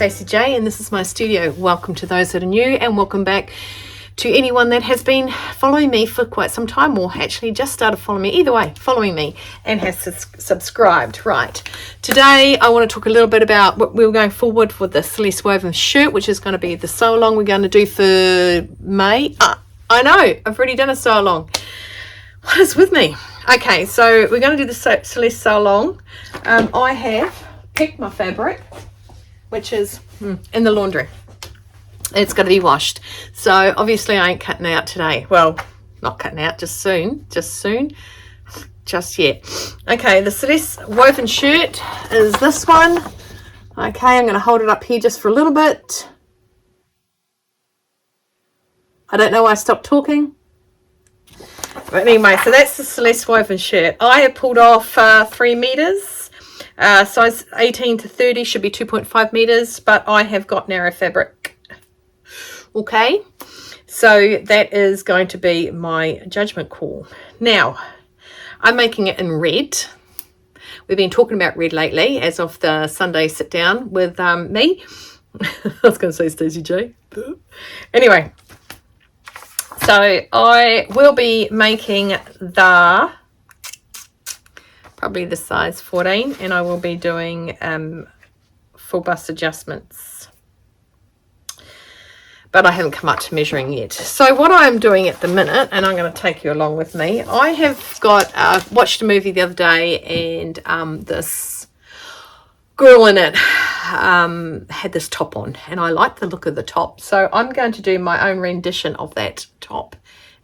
Stacey J, and this is my studio. Welcome to those that are new, and welcome back to anyone that has been following me for quite some time, or actually just started following me. Either way, following me and has subscribed. Right, today I want to talk a little bit about what we're going forward with the Celeste woven shirt, which is going to be the sew along we're going to do for May. I know, I've already done a sew along. What is with me? Okay, so we're going to do the Celeste sew along. I have picked my fabric, which is in the laundry. It's got to be washed. So obviously I ain't cutting out today. Well, not cutting out, just soon. Just yet. Okay, the Celeste woven shirt is this one. Okay, I'm going to hold it up here just for a little bit. I don't know why I stopped talking. But anyway, so that's the Celeste woven shirt. I have pulled off 3 meters. Size 18 to 30 should be 2.5 meters, but I have got narrow fabric. Okay, so that is going to be my judgment call. Now, I'm making it in red. We've been talking about red lately as of the Sunday sit down with me. I was going to say Stacey J. Anyway, so I will be making probably the size 14, and I will be doing full bust adjustments. But I haven't come up to measuring yet. So what I'm doing at the minute, and I'm going to take you along with me, I have got, watched a movie the other day, and this girl in it had this top on, and I like the look of the top. So I'm going to do my own rendition of that top.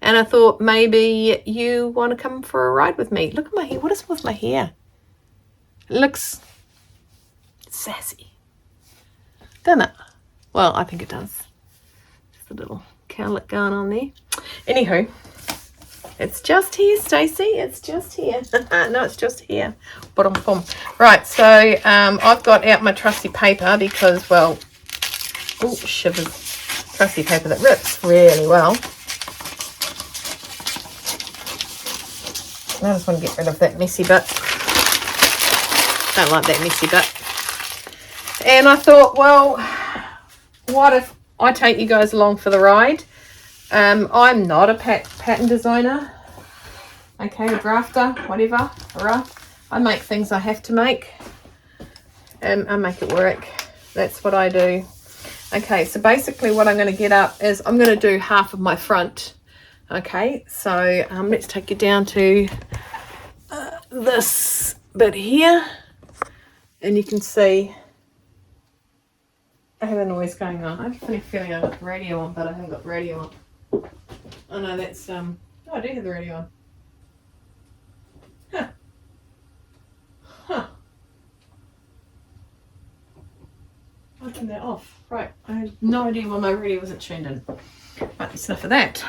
And I thought maybe you want to come for a ride with me. Look at my hair. What is with my hair? It looks sassy, doesn't it? Well, I think it does. Just a little cowlick going on there. Anywho, it's just here, Stacey. It's just here. No, it's just here. Bottom boom. Right, so I've got out my trusty paper because, well, oh, shivers. Trusty paper that rips really well. I just want to get rid of that messy bit. Don't like that messy bit. And I thought, well, what if I take you guys along for the ride? I'm not a pattern designer. Okay, a drafter, whatever. I make things I have to make. And I make it work. That's what I do. Okay, so basically what I'm going to get up is I'm going to do half of my front. Okay, so let's take you down to this bit here, and you can see I have a noise going on. I have a funny feeling I've got the radio on, but I haven't got the radio on. Oh no, that's oh, I do have the radio on. Huh. I turned that off. Right, I had no idea why my radio wasn't tuned in. Right, that's enough of that.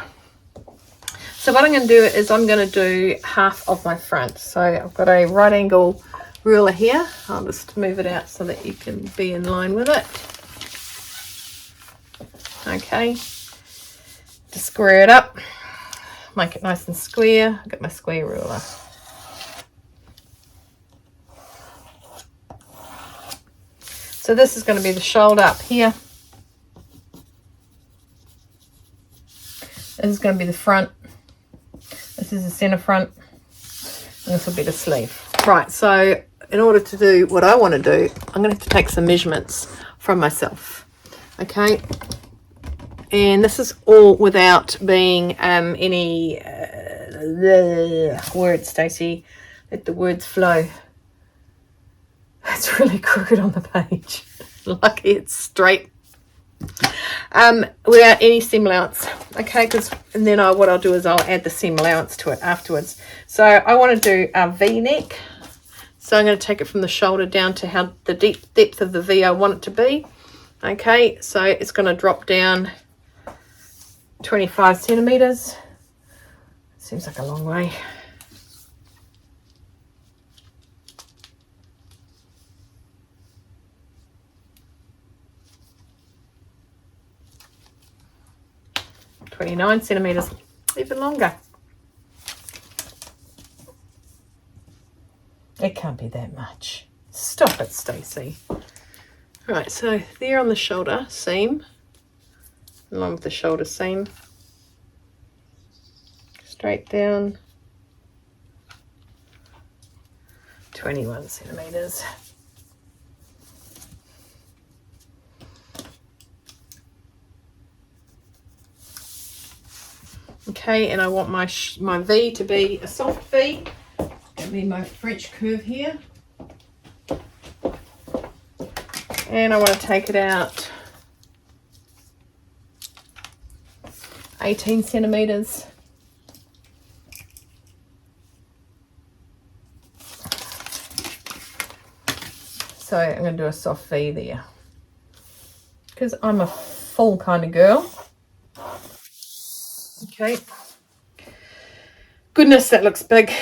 So what I'm going to do is I'm going to do half of my front. So I've got a right angle ruler here. I'll just move it out so that you can be in line with it. Okay. Just square it up. Make it nice and square. I've got my square ruler. So this is going to be the shoulder up here. This is going to be the front. This is the center front, and this will be the sleeve. Right, so in order to do what I want to do, I'm going to have to take some measurements from myself. Okay, and this is all without being any words, Stacey. Let the words flow. It's really crooked on the page. Lucky it's straight. Without any seam allowance. Okay, and then what I'll do is I'll add the seam allowance to it afterwards. So I want to do a V-neck. So I'm going to take it from the shoulder down to how the depth of the V I want it to be. Okay, so it's going to drop down 25 centimeters. Seems like a long way. .29 centimeters, even longer. It can't be that much. Stop it, Stacey. Right, so there on the shoulder seam, along with the shoulder seam, straight down, 21 centimeters. Okay, and I want my V to be a soft V. Give me my French curve here. And I want to take it out 18 centimeters. So I'm going to do a soft V there, because I'm a full kind of girl. Okay. Goodness, that looks big.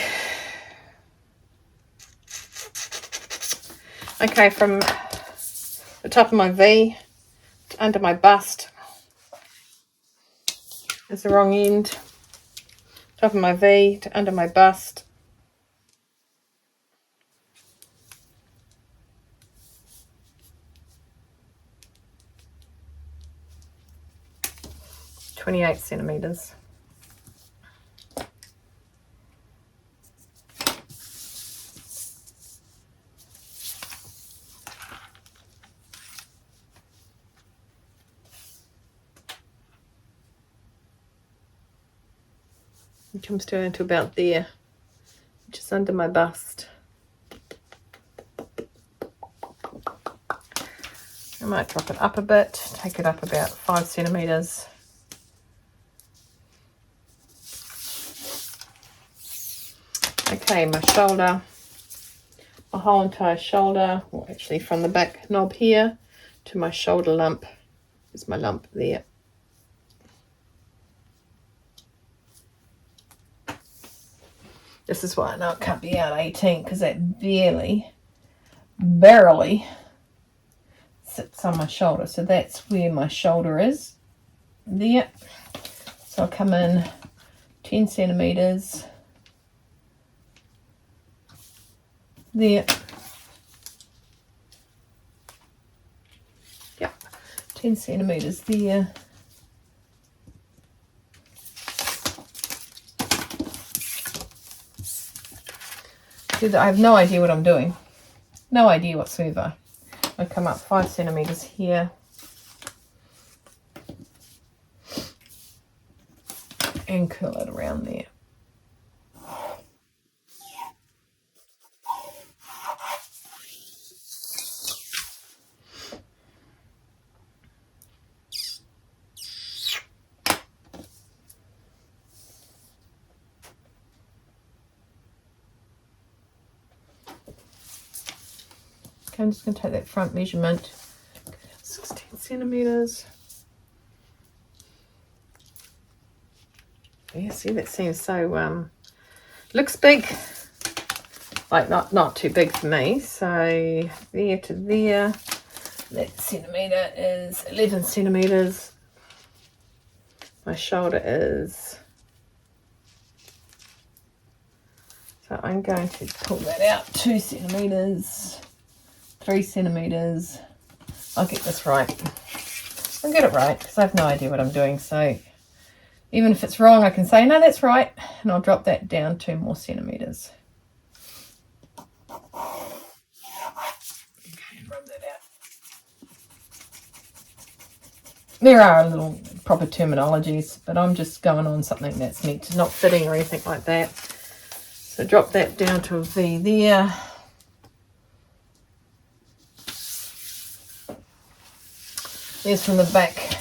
Okay, from the top of my V to under my bust is the wrong end. Top of my V to under my bust. .28 centimeters. It comes down to about there, just under my bust. I might drop it up a bit, take it up about 5 centimeters. Okay, my shoulder, my whole entire shoulder, well actually from the back knob here to my shoulder lump is my lump there. This is why I know it can't be out 18, because that barely sits on my shoulder. So that's where my shoulder is, there. So I'll come in 10 centimeters there. Yep, 10 centimeters there. I have no idea what I'm doing. No idea whatsoever. I come up 5 centimeters here. And curl it around there. I'm just going to take that front measurement, 16 centimeters. Yeah, see, that seems so, looks big, like not too big for me. So there to there, that centimeter is 11 centimeters. My shoulder is, so I'm going to pull that out 2 centimeters. 3 centimeters. I'll get this right. I'll get it right, because I have no idea what I'm doing. So even if it's wrong, I can say, no, that's right. And I'll drop that down 2 more centimeters. Okay, rub that out. There are little proper terminologies, but I'm just going on something that's meant to not fitting or anything like that. So drop that down to a V there. There's from the back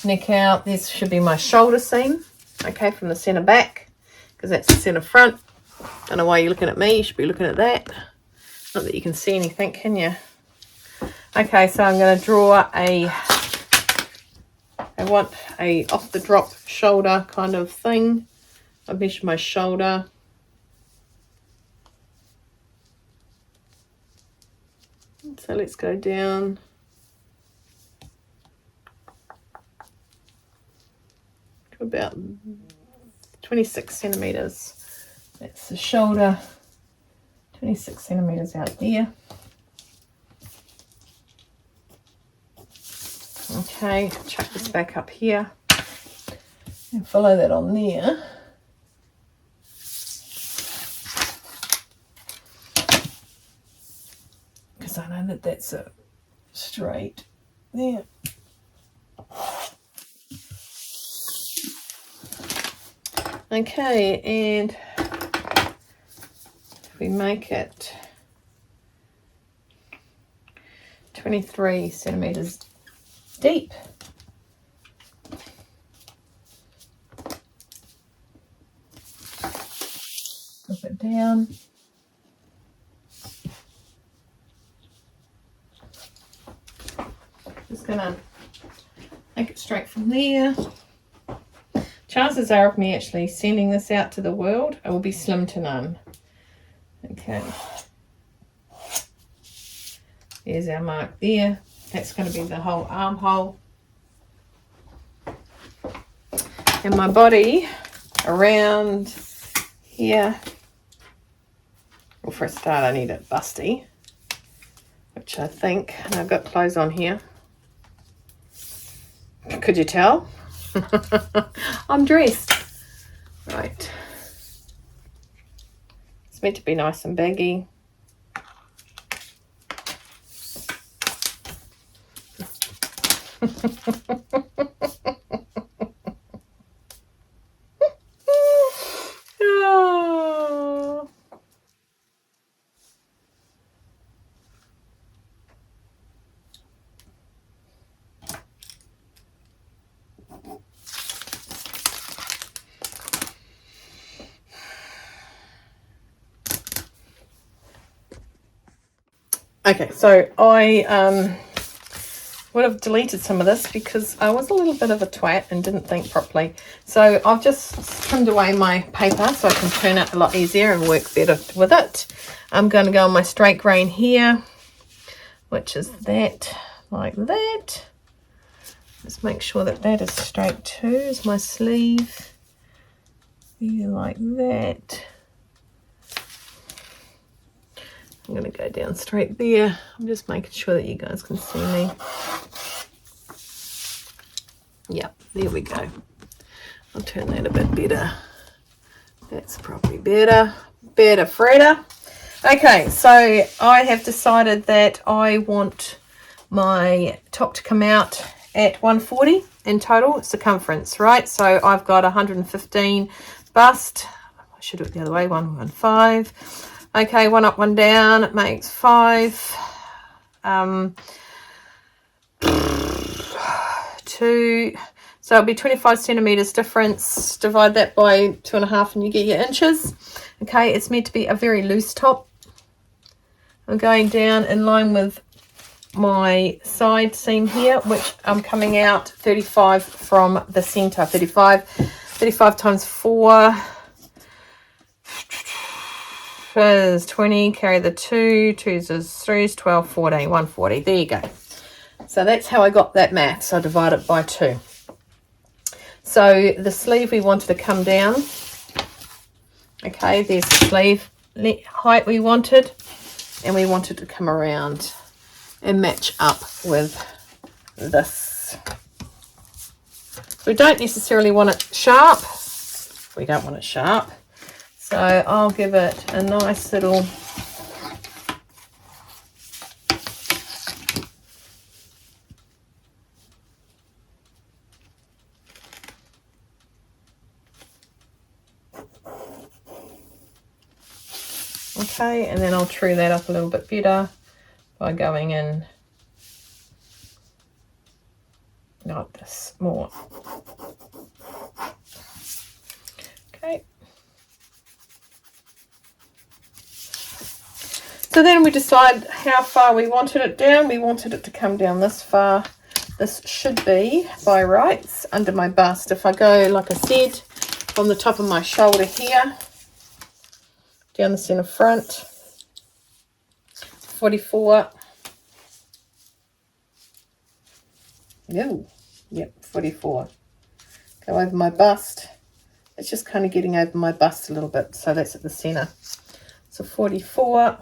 neck out. This should be my shoulder seam, okay, from the centre back, because that's the centre front. Don't know why you're looking at me. You should be looking at that. Not that you can see anything, can you? Okay, so I'm going to draw I want a off the drop shoulder kind of thing. I measure my shoulder. So let's go down. About 26 centimeters. That's the shoulder, 26 centimeters out there. Okay, chuck this back up here and follow that on there. Because I know that that's a straight there. Okay, and if we make it 23 centimeters deep, flip it down. Just gonna make it straight from there. Chances are of me actually sending this out to the world, it will be slim to none. Okay. There's our mark there. That's going to be the whole armhole. And my body around here. Well, for a start, I need it busty, which I think, and I've got clothes on here. Could you tell? I'm dressed. Right. It's meant to be nice and baggy. Oh. Okay, so I would have deleted some of this because I was a little bit of a twat and didn't think properly. So I've just trimmed away my paper so I can turn it a lot easier and work better with it. I'm going to go on my straight grain here, which is that, like that. Just make sure that that is straight too, is my sleeve. Yeah, like that. I'm going to go down straight there. I'm just making sure that you guys can see me. Yep, there we go. I'll turn that a bit better. That's probably better. Better, Freda. Okay, so I have decided that I want my top to come out at 140 in total circumference, right? So I've got 115 bust. I should do it the other way, 115. Okay, one up, one down, it makes 5. 2. So it'll be 25 centimeters difference. Divide that by 2.5 and you get your inches. Okay, it's meant to be a very loose top. I'm going down in line with my side seam here, which I'm coming out 35 from the center. 35 times 4 is 20, carry the 2, 2's is 3, is 12, 14, 140. There you go. So that's how I got that math. So I divide it by 2. So the sleeve we wanted to come down. Okay, there's the sleeve height we wanted. And we wanted to come around and match up with this. We don't necessarily want it sharp. We don't want it sharp. So I'll give it a nice little okay, and then I'll true that up a little bit better by going in like this more. Okay. So then we decide how far we wanted it down. We wanted it to come down this far. This should be, by rights, under my bust. If I go, like I said, from the top of my shoulder here, down the center front, 44. No, yep, 44. Go over my bust. It's just kind of getting over my bust a little bit, so that's at the center. So 44.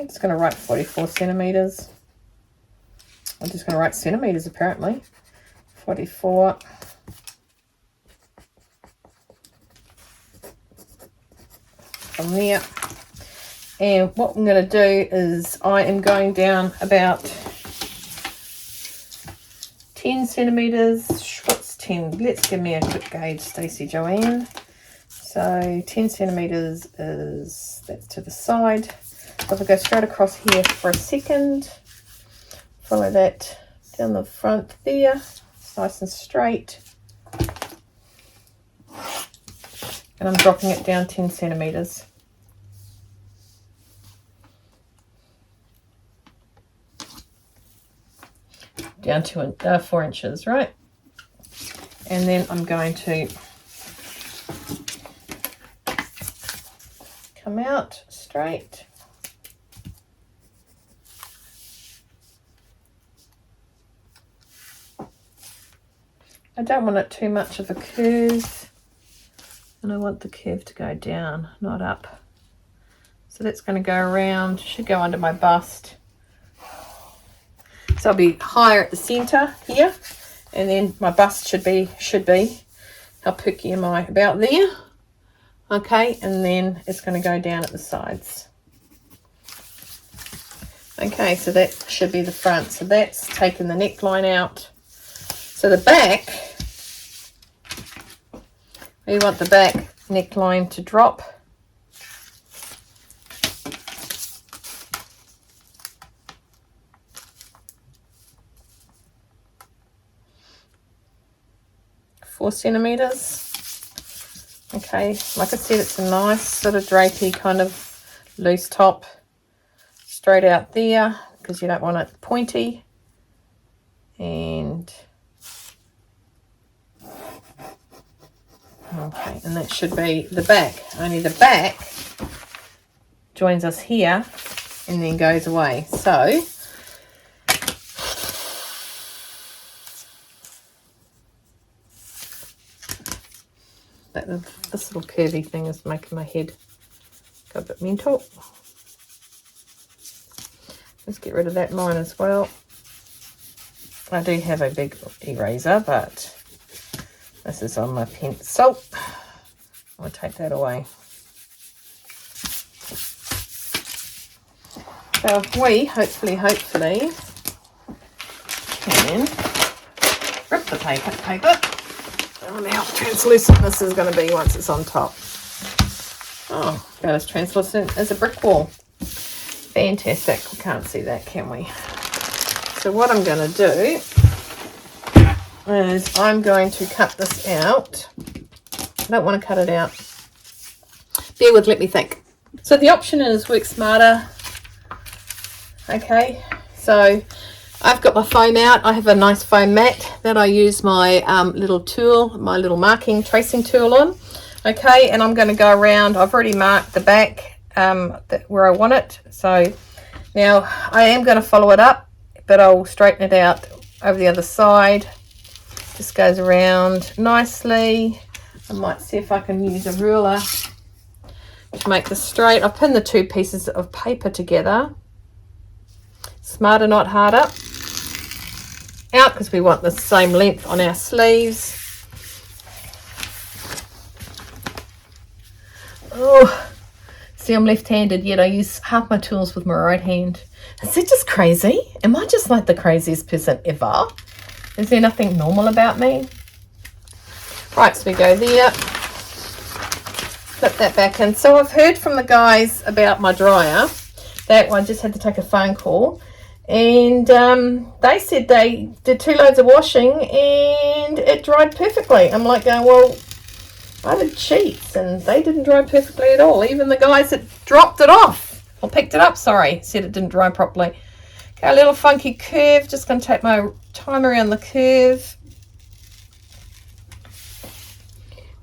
I'm just going to write 44 centimeters. I'm just going to write centimeters apparently. 44. From there. And what I'm going to do is I am going down about 10 centimeters. What's 10? Let's give me a quick gauge, Stacey Joanne. So 10 centimeters is, that's to the side. So if I go straight across here for a second, follow that down the front there. It's nice and straight. And I'm dropping it down 10 centimeters. Down to 4 inches, right? And then I'm going to come out straight. I don't want it too much of a curve, and I want the curve to go down, not up. So that's going to go around, should go under my bust. So I'll be higher at the center here, and then my bust should be, how perky am I, about there. Okay, and then it's going to go down at the sides. Okay, so that should be the front. So that's taking the neckline out. So the back, we want the back neckline to drop. Four centimeters. Okay, like I said, it's a nice sort of drapey kind of loose top, straight out there because you don't want it pointy. And okay, and that should be the back. Only the back joins us here and then goes away. So this little curvy thing is making my head go a bit mental. Let's get rid of that line as well. I do have a big eraser, but this is on my pencil. I'll take that away. So if we hopefully can rip the paper. I don't know how translucent this is going to be once it's on top. Oh, about as translucent as a brick wall. Fantastic. We can't see that, can we? So what I'm going to do is I'm going to cut this out. I don't want to cut it out. Bear with, let me think. So the option is work smarter. Okay, so I've got my foam out. I have a nice foam mat that I use my little tool, my little marking tracing tool on. Okay, and I'm going to go around. I've already marked the back where I want it. So now I am going to follow it up, but I'll straighten it out over the other side. Just goes around nicely. I might see if I can use a ruler to make this straight. I've pinned the two pieces of paper together. Smarter, not harder. Out because we want the same length on our sleeves. Oh, see, I'm left-handed, yet I use half my tools with my right hand. Is it just crazy? Am I just like the craziest person ever? Is there nothing normal about me? Right, so we go there. Flip that back in. So I've heard from the guys about my dryer. That one just had to take a phone call. And they said they did 2 loads of washing and it dried perfectly. I'm like going, well, I did sheets and they didn't dry perfectly at all. Even the guys that dropped it off, or picked it up, sorry, said it didn't dry properly. Okay, a little funky curve. Just going to take my time around the curve.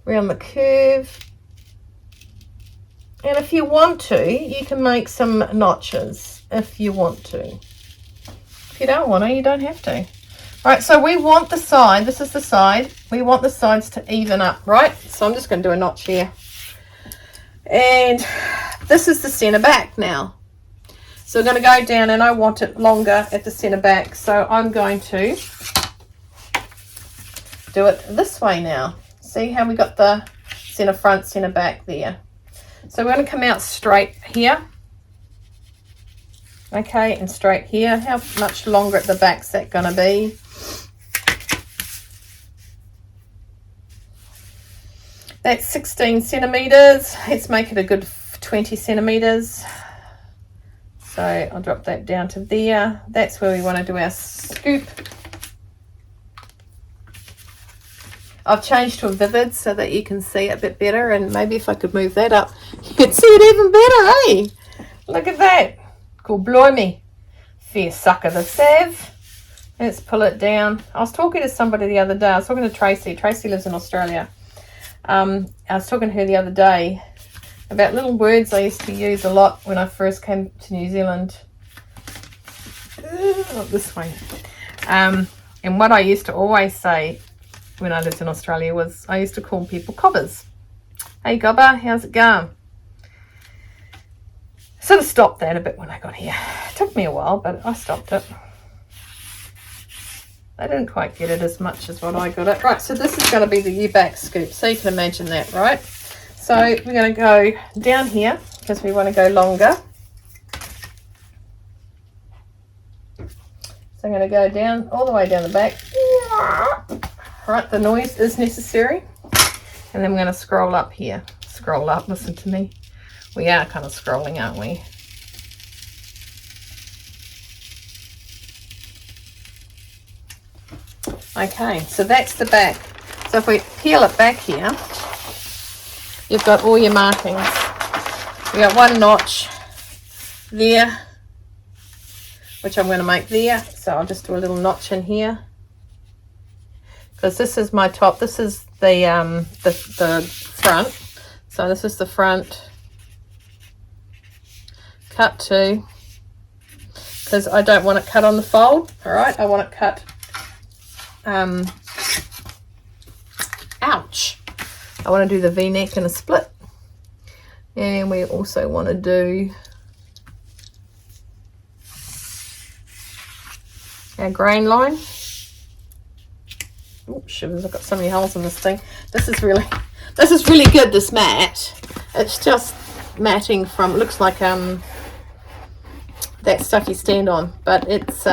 Around the curve. And if you want to, you can make some notches if you want to. If you don't want to, you don't have to. All right, so we want the side, this is the side, we want the sides to even up, right? So I'm just going to do a notch here. And this is the center back now. So we're going to go down, and I want it longer at the centre back. So I'm going to do it this way now. See how we got the centre front, centre back there. So we're going to come out straight here. Okay, and straight here. How much longer at the back's that going to be? That's 16 centimetres. Let's make it a good 20 centimetres. So I'll drop that down to there. That's where we want to do our scoop. I've changed to a vivid so that you can see it a bit better, and maybe if I could move that up, you could see it even better, eh? Look at that. Cool, blimey. Fair sucker, the Sav. Let's pull it down. I was talking to somebody the other day. I was talking to Tracy. Tracy lives in Australia. I was talking to her the other day about little words I used to use a lot when I first came to New Zealand. This way. And what I used to always say when I lived in Australia was I used to call people cobbers. Hey gobber, how's it going? Sort of stopped that a bit when I got here. It took me a while, but I stopped it. I didn't quite get it as much as what I got it. Right, so this is going to be the U-back scoop, so you can imagine that, right? So we're going to go down here because we want to go longer. So I'm going to go down, all the way down the back. Right, the noise is necessary. And then we're going to scroll up here. Scroll up, listen to me. We are kind of scrolling, aren't we? Okay, so that's the back. So if we peel it back here, you've got all your markings. We got one notch there, which I'm going to make there. So I'll just do a little notch in here, because this is my top. This is the front. So this is the front. Cut to, because I don't want it cut on the fold. All right, I want it cut. Ouch. I want to do the V-neck and a split, and we also want to do our grain line. Oh shivers, I've got so many holes in this thing. This is really good, this mat. It's just matting from, it looks like that stuff you stand on, but it's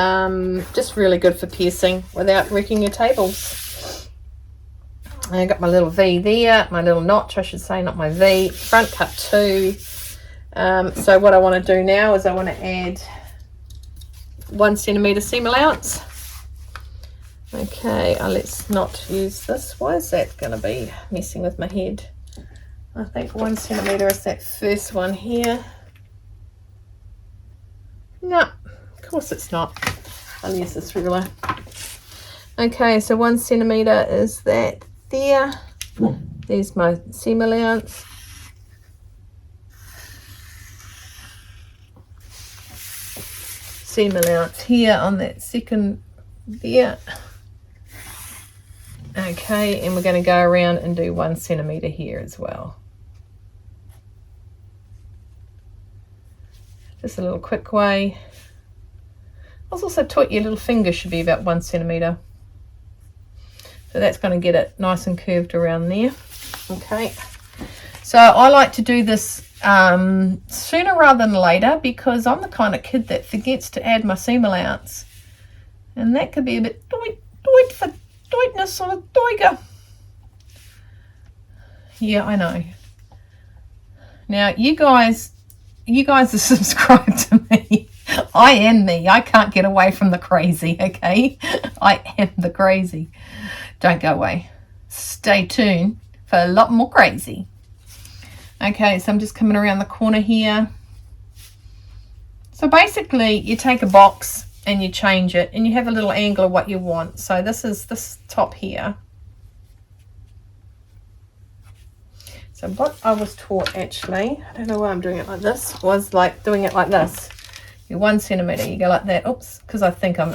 just really good for piercing without wrecking your tables. I got my little V there, my little notch I should say, not my V. Front cut 2. So what I want to do now is I want to add 1 centimetre seam allowance. Okay, let's not use this. Why is that going to be messing with my head? I think 1 centimetre is that first one here. No, of course it's not. I'll use this ruler. Okay, so 1 centimetre is that there. There's my seam allowance. Seam allowance here on that second there. Okay, and we're going to go around and do 1 centimetre here as well. Just a little quick way. I was also taught your little finger should be about 1 centimetre. So that's going to get it nice and curved around there. Okay. So I like to do this sooner rather than later, because I'm the kind of kid that forgets to add my seam allowance. And that could be a bit doit for doitness on a doiger. Yeah, I know. Now, you guys are subscribed to me. I am me. I can't get away from the crazy, okay? I am the crazy. Don't go away. Stay tuned for a lot more crazy. Okay, so I'm just coming around the corner here. So basically, you take a box and you change it, and you have a little angle of what you want. So this is this top here. So what I was taught, actually, I don't know why I'm doing it like this, was like doing it like this. You're 1 centimetre, you go like that. Oops, because I think I'm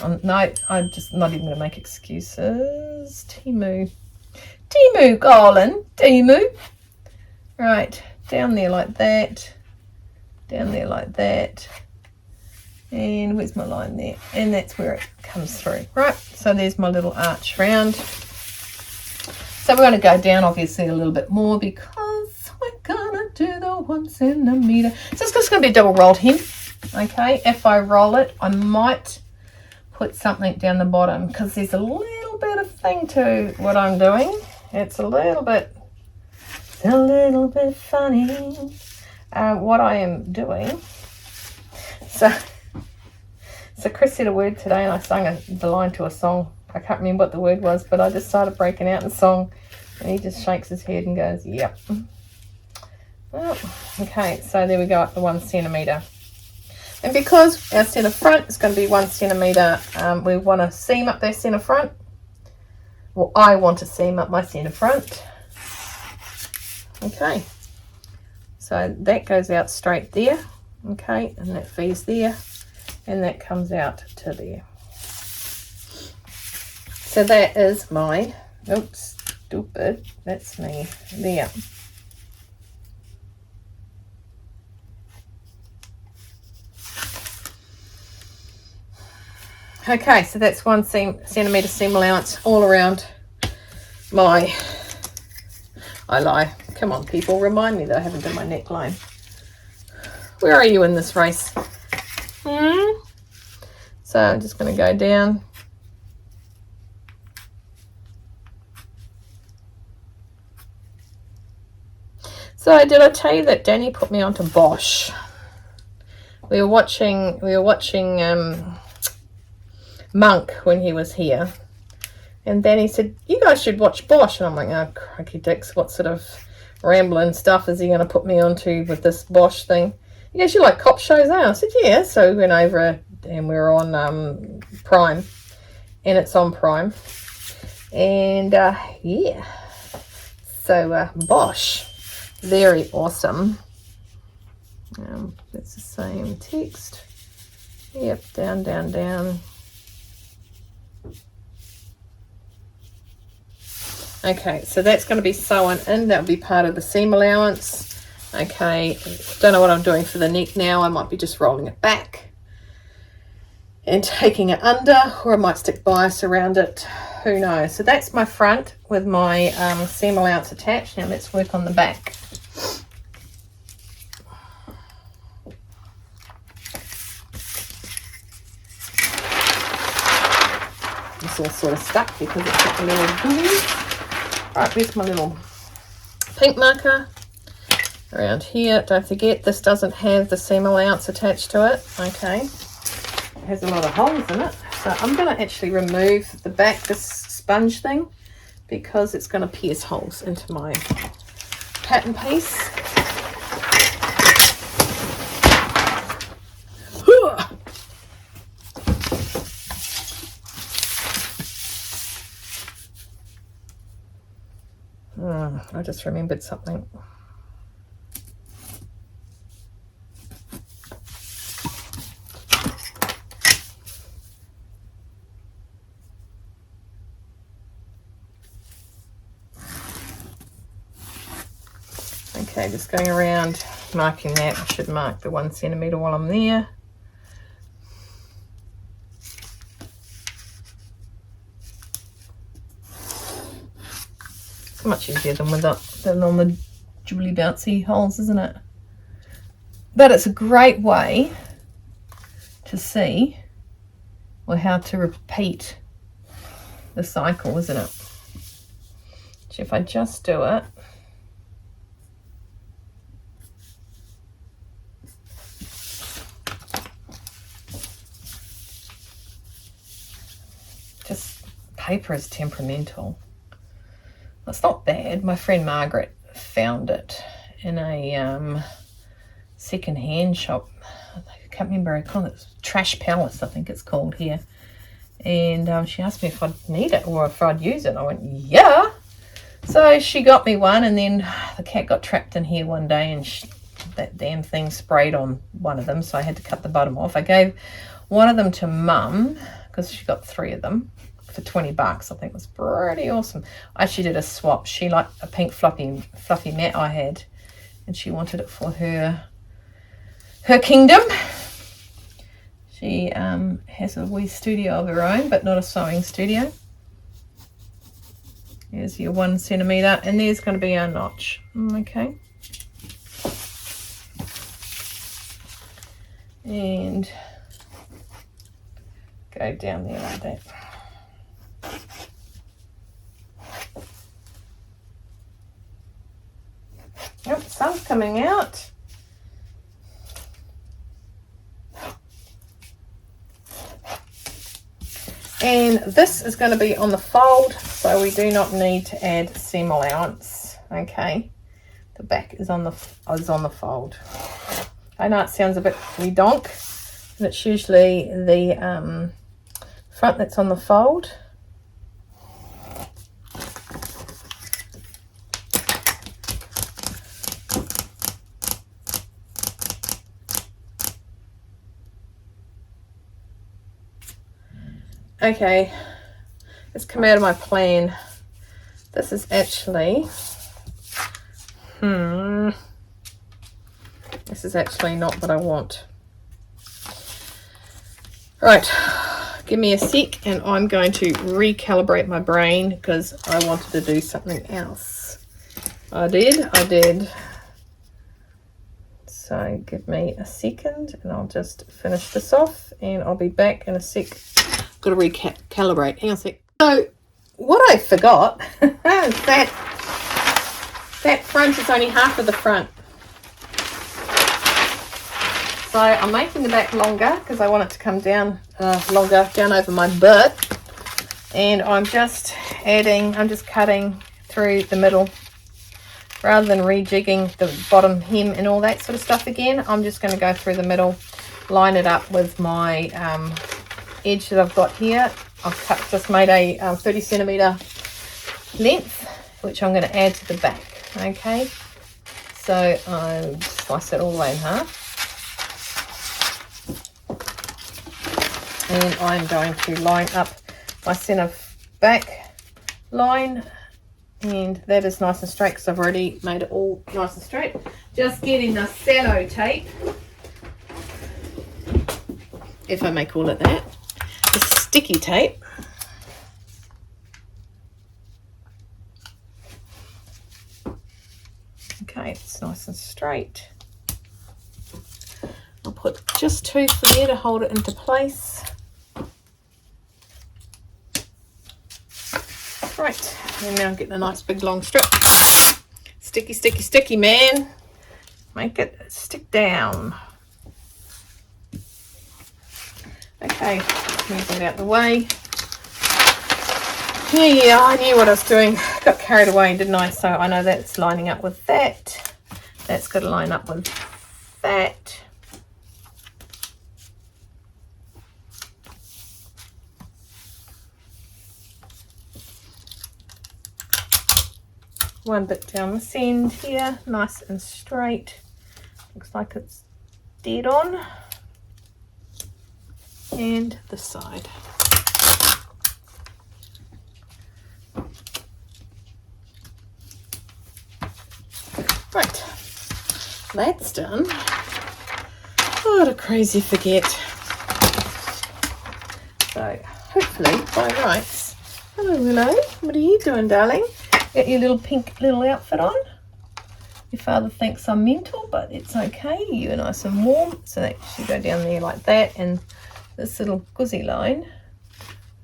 just not even going to make excuses. Timu, Garland, Timu. Right, down there like that, down there like that, And where's my line there? And that's where it comes through. Right, so there's my little arch round. So we're going to go down obviously a little bit more because we're going to do the 1 centimetre. So it's just going to be a double rolled hem. Okay, if I roll it, I might put something down the bottom because there's a little bit of thing to what I'm doing. It's a little bit funny what I am doing. So Chris said a word today and I sang the line to a song. I can't remember what the word was, but I just started breaking out in song and he just shakes his head and goes, yep. Well, okay, so there we go, up to 1 centimetre. And because our centre front is going to be 1 centimetre, we want to seam up that centre front. Well, I want to seam up my centre front. Okay, so that goes out straight there. Okay, and that feeds there. And that comes out to there. So that is my, oops, stupid, that's me, there. Okay, so that's 1 centimetre seam allowance all around my, I lie, come on people, remind me that I haven't done my neckline. Where are you in this race? So I'm just going to go down. So did I tell you that Danny put me onto Bosch? We were watching Monk when he was here, and Danny said, "You guys should watch Bosch." And I'm like, "Oh, crikey dicks, what sort of rambling stuff is he going to put me onto with this Bosch thing?" He goes, "You like cop shows, eh?" I said, "Yeah." So we went over and we were on Prime, and it's on Prime, and yeah, so Bosch, very awesome. That's the same text. Yep, down, down, down. Okay, so that's going to be sewn in. That'll be part of the seam allowance. Okay, don't know what I'm doing for the neck now. I might be just rolling it back and taking it under, or I might stick bias around it. Who knows? So that's my front with my seam allowance attached. Now let's work on the back. It's all sort of stuck because it's got the little glue. Right, there's my little pink marker around here. Don't forget, this doesn't have the seam allowance attached to it. Okay, it has a lot of holes in it, so I'm going to actually remove the back, this sponge thing, because it's going to pierce holes into my pattern piece. I just remembered something. Okay, just going around marking that. I should mark the 1 centimetre while I'm there. It's much easier than on the jibbly bouncy holes, isn't it? But it's a great way to see, or how to repeat the cycle, isn't it? So if I just do it, just paper is temperamental. It's not bad. My friend Margaret found it in a second-hand shop. I can't remember. I call it Trash Palace, I think it's called here. And she asked me if I'd need it or if I'd use it. I went, yeah. So she got me one, and then the cat got trapped in here one day, and that damn thing sprayed on one of them, so I had to cut the bottom off. I gave one of them to Mum because she got 3 of them for $20. I think it was pretty awesome. I actually did a swap. She liked a pink fluffy mat I had, and she wanted it for her kingdom. She has a wee studio of her own, but not a sewing studio. Here's your 1 centimetre, and there's going to be our notch. Okay. And go down there like that. Yep, sun's coming out. And this is going to be on the fold, so we do not need to add seam allowance. Okay, the back is on the fold. I know it sounds a bit redonk, and it's usually the front that's on the fold. Okay, let's come out of my plan. This is actually, this is actually not what I want. Right, give me a sec and I'm going to recalibrate my brain because I wanted to do something else. I did. So give me a second and I'll just finish this off and I'll be back in a sec. Got to recalibrate. Hang on a sec. So what I forgot is that front is only half of the front. So I'm making the back longer because I want it to come down longer down over my butt. And I'm just cutting through the middle. Rather than rejigging the bottom hem and all that sort of stuff again, I'm just going to go through the middle, line it up with my edge that I've got here. I've just made a 30 centimetre length, which I'm going to add to the back. Okay, so I slice it all the way in half, and I'm going to line up my centre back line, and that is nice and straight because I've already made it all nice and straight. Just getting the cello tape, if I may call it that. The sticky tape. Okay, it's nice and straight. I'll put just 2 there to hold it into place. Right, and now get a nice big long strip. Sticky, sticky, sticky, man. Make it stick down. Okay, move that out the way. Yeah, I knew what I was doing. Got carried away, didn't I? So I know that's lining up with that. That's got to line up with that. One bit down this end here, nice and straight. Looks like it's dead on. And the side. Right, that's done. Oh, what a crazy forget. So hopefully by rights. Hello Willow, what are you doing, darling? Got your little pink little outfit on. Your father thinks I'm mental, but it's okay. You're nice and warm. So that should go down there like that, and this little guzzy line.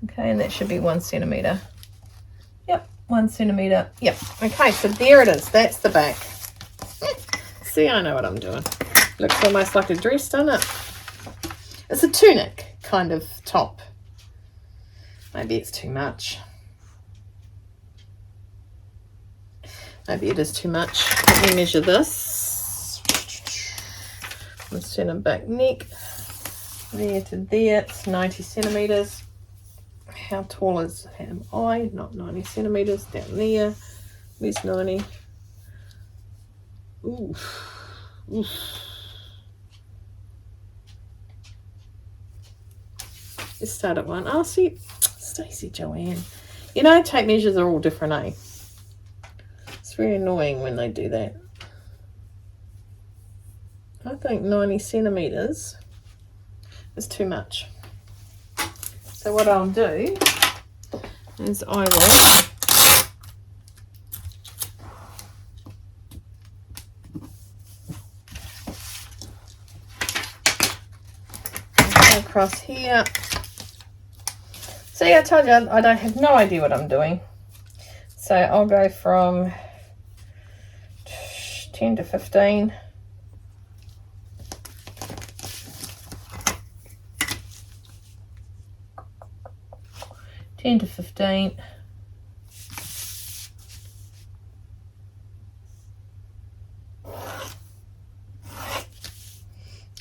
Okay, and that should be 1 centimetre. Yep, 1 centimetre. Yep. Okay, so there it is. That's the back. See, I know what I'm doing. Looks almost like a dress, doesn't it? It's a tunic kind of top. Maybe it's too much. Maybe it is too much. Let me measure this. The centre back neck. There to there, it's 90 centimetres. How tall am I? Not 90 centimetres. Down there. There's 90. Oof. Oof. Let's start at 1. Oh, see, Stacey Joanne. You know, tape measures are all different, eh? It's very annoying when they do that. I think 90 centimetres is too much. So what I'll do is I will go across here. See, I told you I don't have no idea what I'm doing. So I'll go from 10 to 15. To 15.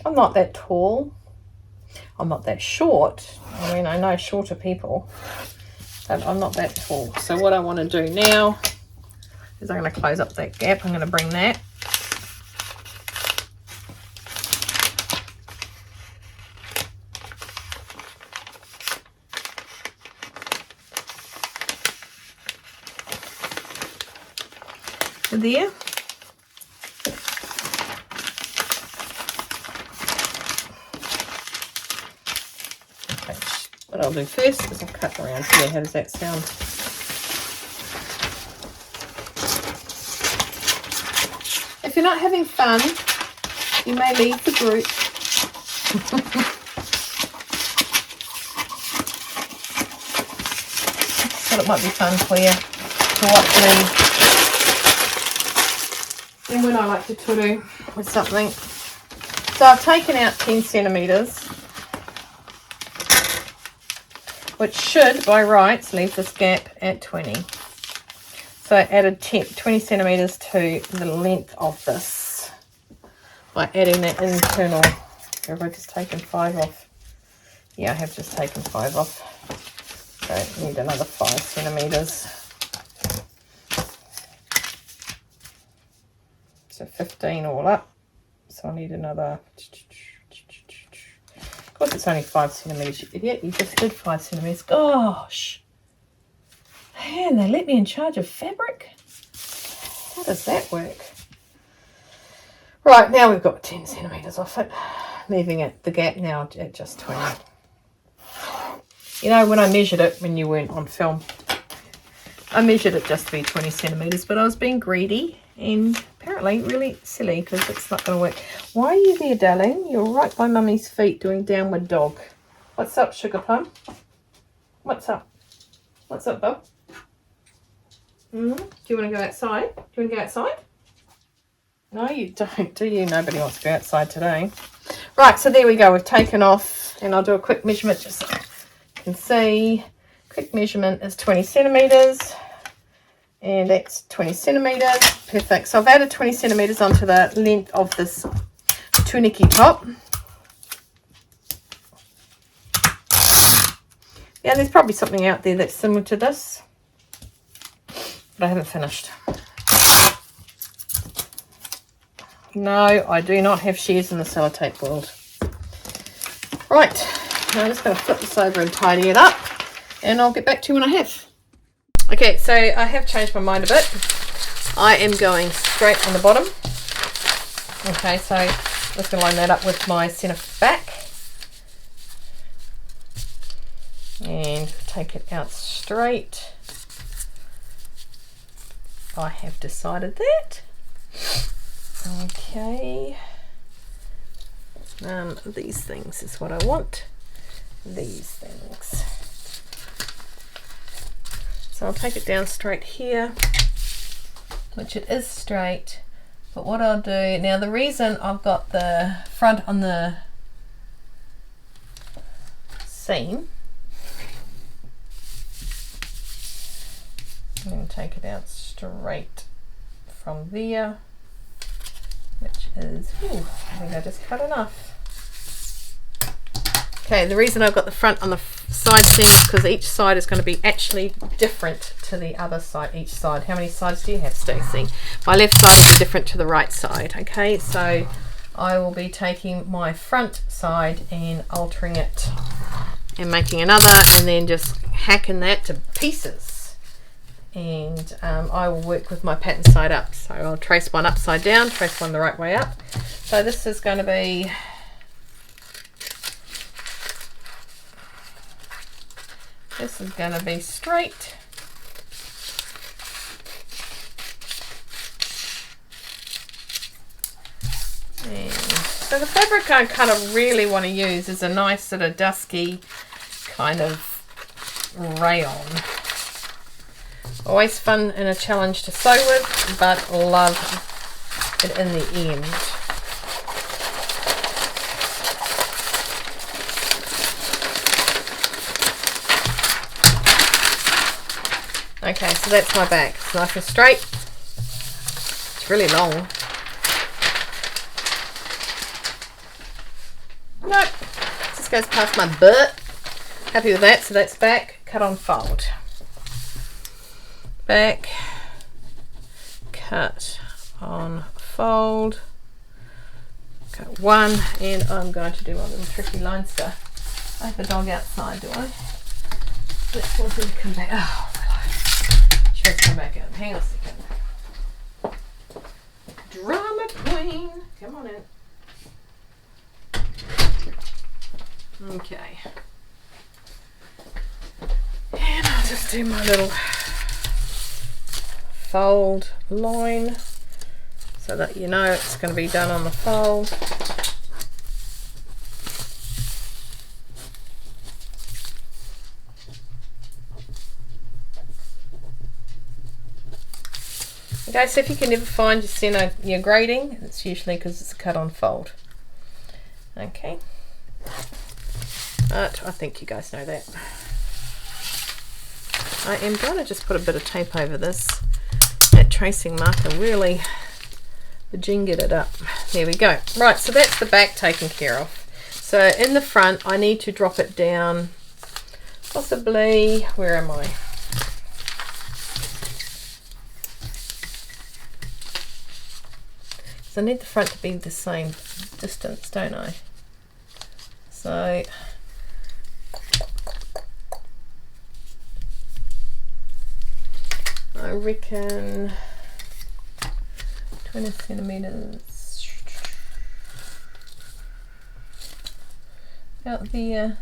I'm not that tall. I'm not that short. I mean, I know shorter people, but I'm not that tall. So what I want to do now is I'm going to close up that gap. I'm going to bring that. There. Okay, what I'll do first is I'll cut around here. How does that sound? If you're not having fun, you may leave the group. But it might be fun for you to watch me. And when I like to do with something. So I've taken out 10 centimetres, which should, by rights, leave this gap at 20. So I added 20 centimetres to the length of this by adding that internal. Have I just taken 5 off? Yeah, I have just taken 5 off. So I need another 5 centimetres. So 15 all up. So I need another. Of course, it's only 5 centimetres, you idiot. You just did 5 centimetres. Gosh. Man, they let me in charge of fabric. How does that work? Right, now we've got 10 centimetres off it. Leaving it the gap now at just 20. You know, when I measured it, when you weren't on film, I measured it just to be 20 centimetres, but I was being greedy. And apparently really silly because it's not going to work. Why are you there, darling? You're right by Mummy's feet doing downward dog. What's up, Sugar Plum? What's up? What's up, Bob? Do you want to go outside? Do you want to go outside? No, you don't, do you? Nobody wants to go outside today. Right, so there we go. We've taken off, and I'll do a quick measurement just so you can see. Quick measurement is 20 centimetres. And that's 20 centimetres. Perfect. So I've added 20 centimetres onto the length of this tunicky top. Yeah, there's probably something out there that's similar to this, but I haven't finished. No, I do not have shares in the sellotape world. Right, now I'm just going to flip this over and tidy it up, and I'll get back to you when I have. Okay, so I have changed my mind a bit. I am going straight on the bottom. Okay, so I'm just going to line that up with my centre back. And take it out straight. I have decided that. Okay. These things is what I want. These things. So I'll take it down straight here, which it is straight. But what I'll do, now the reason I've got the front on the seam, I'm going to take it out straight from there, which is, ooh, I think I just cut enough. Okay, the reason I've got the front on the side seam is because each side is going to be actually different to the other side, each side. How many sides do you have, Stacey? My left side is different to the right side, okay? So I will be taking my front side and altering it and making another, and then just hacking that to pieces. And I will work with my pattern side up. So I'll trace one upside down, trace one the right way up. So this is going to be This is going to be straight. And so the fabric I kind of really want to use is a nice sort of dusky kind of rayon. Always fun and a challenge to sew with, but love it in the end. Okay, so that's my back. It's nice and straight. It's really long. Nope, just goes past my butt. Happy with that. So that's back, cut on fold. Back, cut on fold. Cut one, and I'm going to do my little tricky line stuff. I have a dog outside, do I? Let's want him to come back. Oh, sure, come back in. Hang on a second. Drama queen, come on in. Okay. And I'll just do my little fold line so that you know it's going to be done on the fold. Okay, so if you can never find your center, your grading, it's usually because it's a cut on fold. Okay. But I think you guys know that. I am going to just put a bit of tape over this. That tracing marker really jingered it up. There we go. Right, so that's the back taken care of. So in the front, I need to drop it down, possibly, where am I? So I need the front to be the same distance, don't I? So I reckon 20 centimeters out there.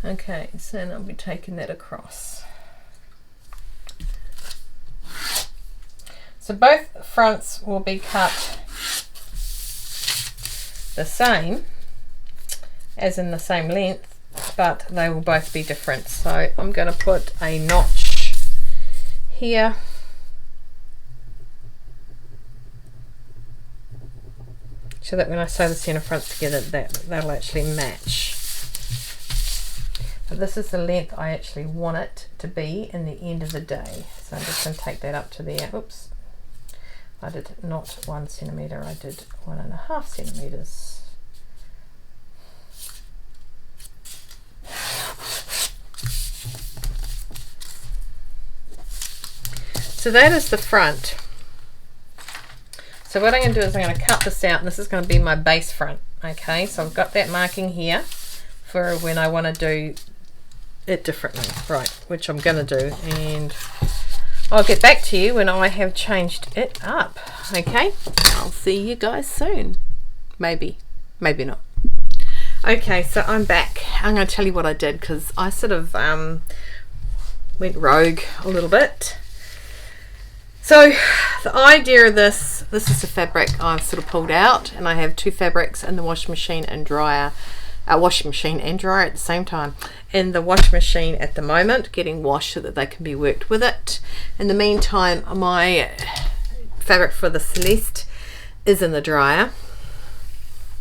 Okay, so then I'll be taking that across. So both fronts will be cut the same, as in the same length, but they will both be different. So I'm going to put a notch here. So that when I sew the centre fronts together, that'll actually match. But this is the length I actually want it to be in the end of the day. So I'm just going to take that up to there. Oops. I did not 1 centimetre, I did 1.5 centimetres. So that is the front. So what I'm going to do is I'm going to cut this out, and this is going to be my base front. Okay, so I've got that marking here for when I want to do it differently, right, which I'm going to do, and I'll get back to you when I have changed it up. Okay, I'll see you guys soon. Maybe not. Okay, so I'm back. I'm going to tell you what I did, because I sort of went rogue a little bit. So the idea of this is the fabric I've sort of pulled out, and I have 2 fabrics in the washing machine and dryer. Washing machine and dryer at the same time. In the washing machine at the moment, getting washed so that they can be worked with it. In the meantime, my fabric for the Celeste is in the dryer.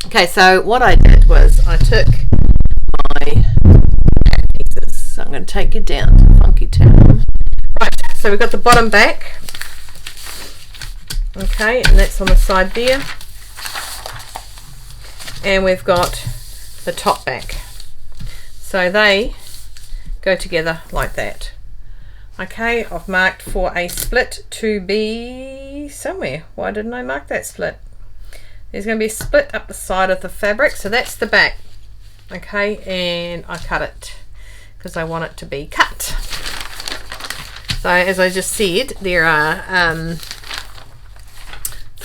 Okay, so what I did was I took my pieces. So I'm going to take you down to Funky Town. Right, so we've got the bottom back. Okay, and that's on the side there. And we've got the top back. So they go together like that. Okay, I've marked for a split to be somewhere. Why didn't I mark that split? There's going to be a split up the side of the fabric, so that's the back. Okay, and I cut it because I want it to be cut. So as I just said, there are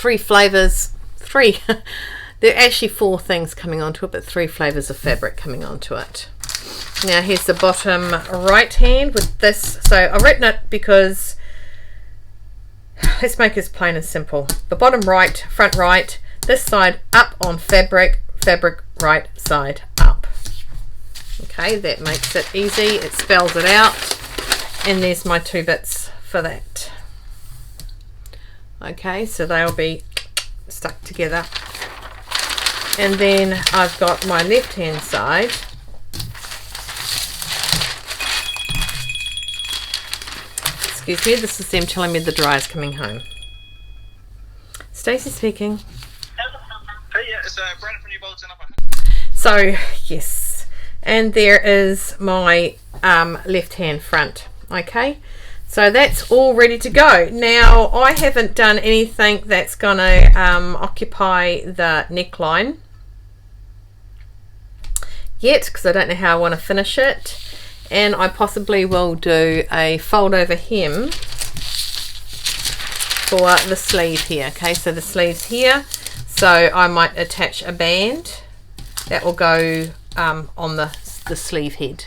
3 flavors, 3 there are actually 4 things coming onto it, but 3 flavors of fabric coming onto it. Now here's the bottom right hand with this. So I've written it because let's make it plain and simple. The bottom right, front right, this side up on fabric, fabric right side up. Okay, that makes it easy. It spells it out. And there's my 2 bits for that. Okay, so they'll be stuck together. And then I've got my left hand side. Excuse me, this is them telling me the dryer's coming home. Stacey speaking. Hey, yeah, it's Brandon from New Bolton. So, yes. And there is my left hand front. Okay. So that's all ready to go. Now, I haven't done anything that's going to occupy the neckline yet, because I don't know how I want to finish it. And I possibly will do a fold over hem for the sleeve here. Okay, so the sleeve's here. So I might attach a band that will go on the sleeve head,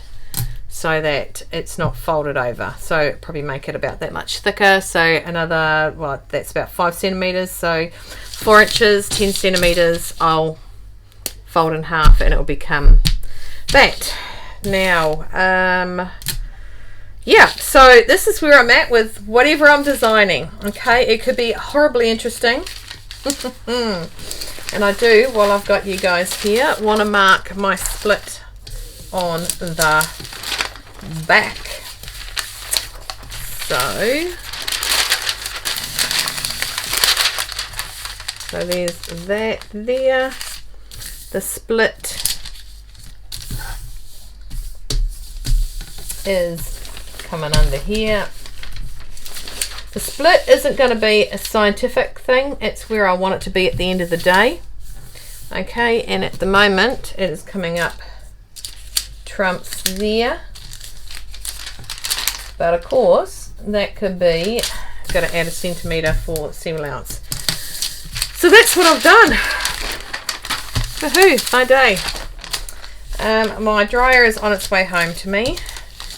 so that it's not folded over. So probably make it about that much thicker. So another, well, that's about 5 centimeters. So 4 inches, 10 centimeters, I'll fold in half and it will become that. Now, yeah, so this is where I'm at with whatever I'm designing. Okay, it could be horribly interesting. And I do, while I've got you guys here, want to mark my split on the back. So there's that there. The split is coming under here. The split isn't going to be a scientific thing, it's where I want it to be at the end of the day. Okay, and at the moment it is coming up trumps there, but of course that could be, got to add a centimetre for seam allowance. So that's what I've done. Woohoo, my day. My dryer is on its way home to me.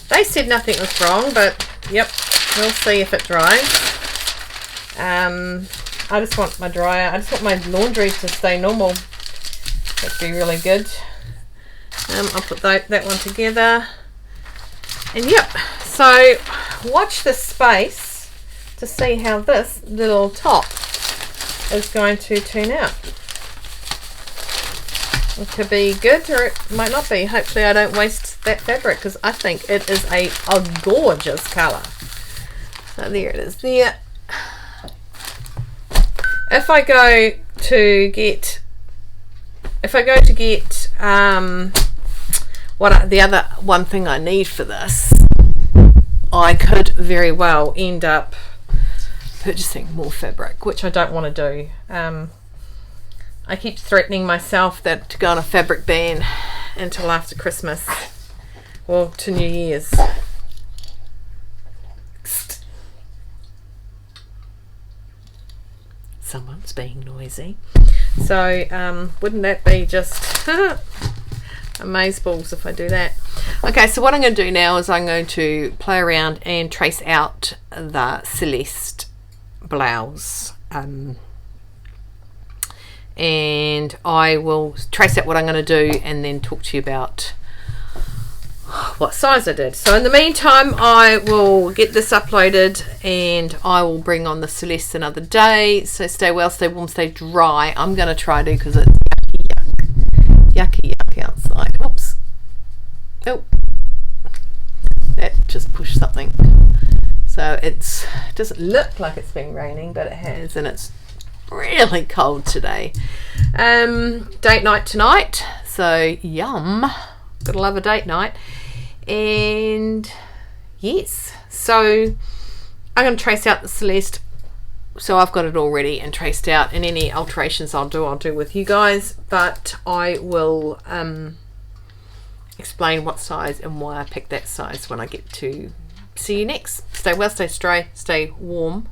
They said nothing was wrong, but yep, we'll see if it dries. I just want my dryer, I just want my laundry to stay normal. That'd be really good. I'll put that one together. And yep, so watch this space to see how this little top is going to turn out. It could be good or it might not be. Hopefully I don't waste that fabric, because I think it is a gorgeous colour. So there it is there. If I go to get the other one thing I need for this, I could very well end up purchasing more fabric, which I don't want to do. I keep threatening myself that to go on a fabric ban until after Christmas, or to New Year's. Someone's being noisy. So wouldn't that be just amazeballs if I do that? Okay, so what I'm going to do now is I'm going to play around and trace out the Celeste blouse. And I will trace out what I'm going to do and then talk to you about what size I did. So in the meantime, I will get this uploaded and I will bring on the Celeste another day. So stay well, stay warm, stay dry. I'm going to try to, because it's yucky outside. Oops. Oh, that just pushed something. So it doesn't look like it's been raining, but it has, and it's really cold today. Date night tonight, so yum, gotta love a date night. And yes, so I'm going to trace out the Celeste, so I've got it all ready and traced out, and any alterations I'll do with you guys, but I will explain what size and why I picked that size when I get to see you next. Stay well, stay dry, stay warm.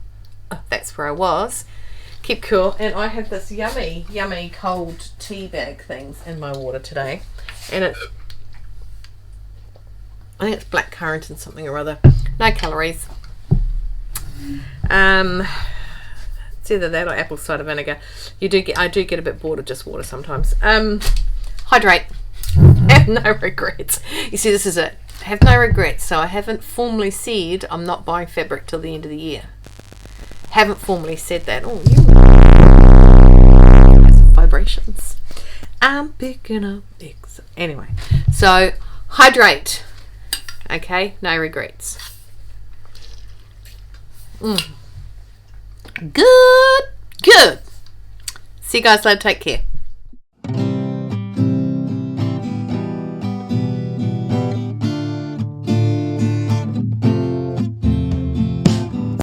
That's where I was. keep cool. And I have this yummy cold tea bag things in my water today, and I think it's blackcurrant and something or other. No calories. It's either that or apple cider vinegar. I do get a bit bored of just water sometimes. Hydrate. Have no regrets. You see, this is it. Have no regrets. So I haven't formally said I'm not buying fabric till the end of the year. Haven't formally said that. Oh, you vibrations. I'm picking up eggs. Anyway, so hydrate. Okay, no regrets. Good. See you guys later. Take care.